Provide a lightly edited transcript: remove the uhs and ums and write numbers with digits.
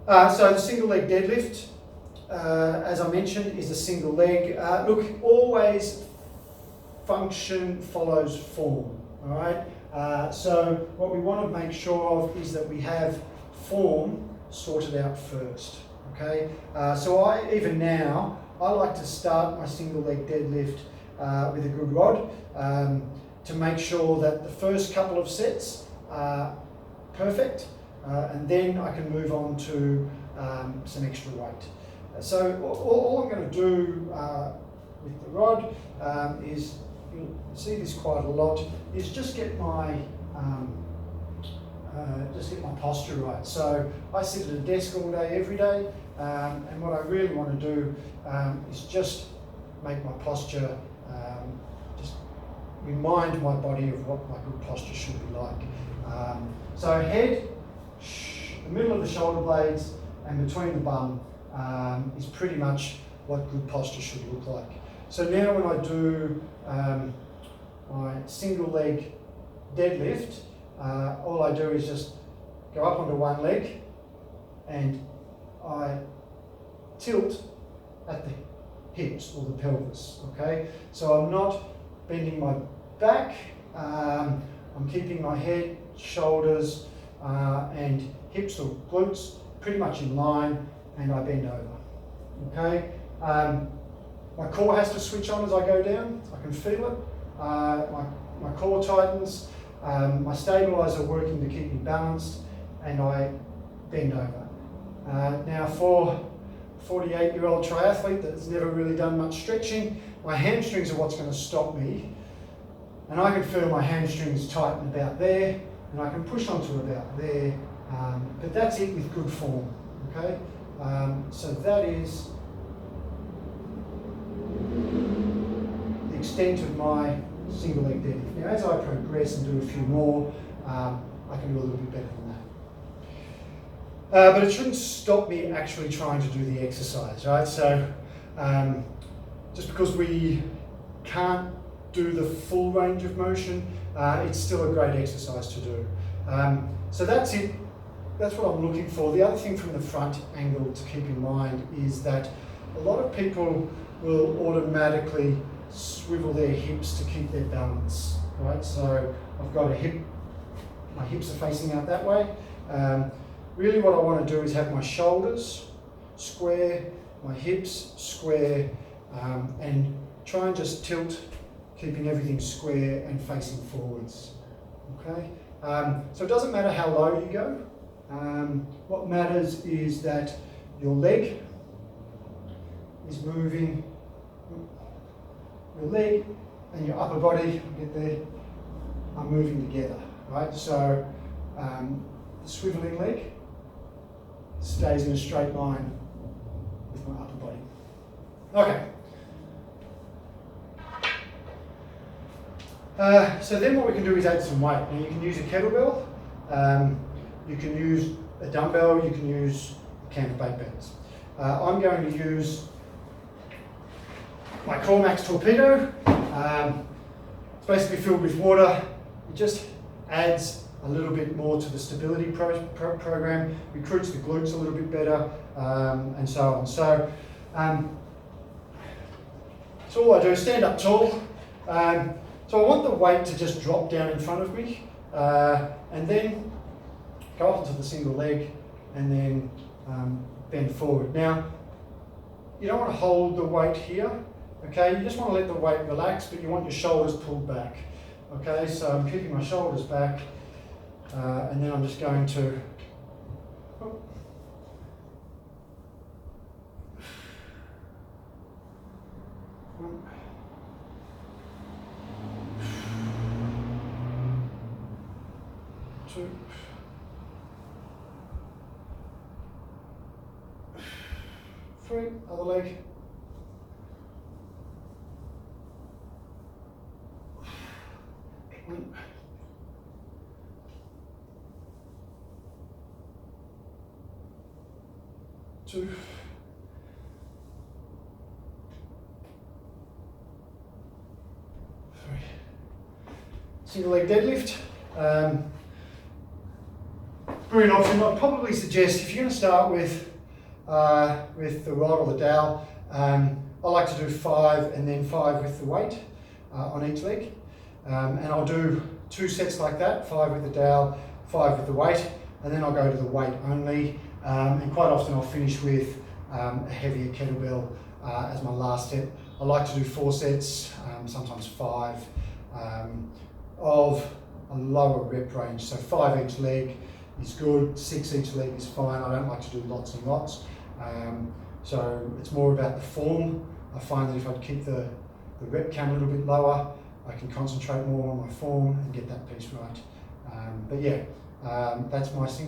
So the single leg deadlift, as I mentioned, is a single leg. Look, always function follows form, all right? So what we want to make sure of is that we have form sorted out first, okay? So even now, I like to start my single leg deadlift with a good rod to make sure that the first couple of sets are perfect, and then I can move on to some extra weight. So all I'm going to do with the rod is, you'll see this quite a lot, is just get my posture right. So I sit at a desk all day, every day, and what I really want to do is just make my posture, just remind my body of what my good posture should be like. So head, the middle of the shoulder blades, and between the bum is pretty much what good posture should look like. So now when I do my single leg deadlift, all I do is just go up onto one leg and I tilt at the hips or the pelvis, okay? So I'm not bending my back, I'm keeping my head, shoulders and hips or glutes pretty much in line, and I bend over, okay? My core has to switch on as I go down. I can feel it. My core tightens, my stabiliser working to keep me balanced, and I bend over. Now for a 48-year-old triathlete that's never really done much stretching, my hamstrings are what's going to stop me, and I can feel my hamstrings tighten about there, and I can push onto about there, but that's it with good form, okay? So that is the extent of my single leg deadlift. Now as I progress and do a few more, I can do a little bit better than that. But it shouldn't stop me actually trying to do the exercise, right? So just because we can't do the full range of motion, it's still a great exercise to do. So that's it. That's what I'm looking for. The other thing from the front angle to keep in mind is that a lot of people will automatically swivel their hips to keep their balance, right? So I've got a hip, my hips are facing out that way. Really what I want to do is have my shoulders square, my hips square, and try and just tilt, keeping everything square and facing forwards, okay? So it doesn't matter how low you go. What matters is that your leg is moving, your leg and your upper body, get there, are moving together, right? So the swiveling leg stays in a straight line with my upper body. Okay. So then what we can do is add some weight. Now you can use a kettlebell, you can use a dumbbell, you can use counterweight bands. I'm going to use my Cormax torpedo. It's basically filled with water. It just adds a little bit more to the stability program, recruits the glutes a little bit better, and so on. So all I do is stand up tall. So I want the weight to just drop down in front of me, and then go up onto the single leg, and then bend forward. Now, you don't want to hold the weight here, okay? You just want to let the weight relax, but you want your shoulders pulled back, okay? So I'm keeping my shoulders back, and then I'm just going to two, three, other leg, one, two, three. Single leg deadlift. very often, I'd probably suggest if you're going to start with the rod or the dowel, I like to do 5 and then 5 with the weight on each leg. And I'll do 2 sets like that, 5 with the dowel, 5 with the weight, and then I'll go to the weight only. And quite often I'll finish with a heavier kettlebell as my last set. I like to do 4 sets, sometimes 5, of a lower rep range. So 5 each leg is good, 6 each leg is fine. I don't like to do lots and lots. So it's more about the form. I find that if I keep the rep count a little bit lower, I can concentrate more on my form and get that piece right. But yeah, that's my single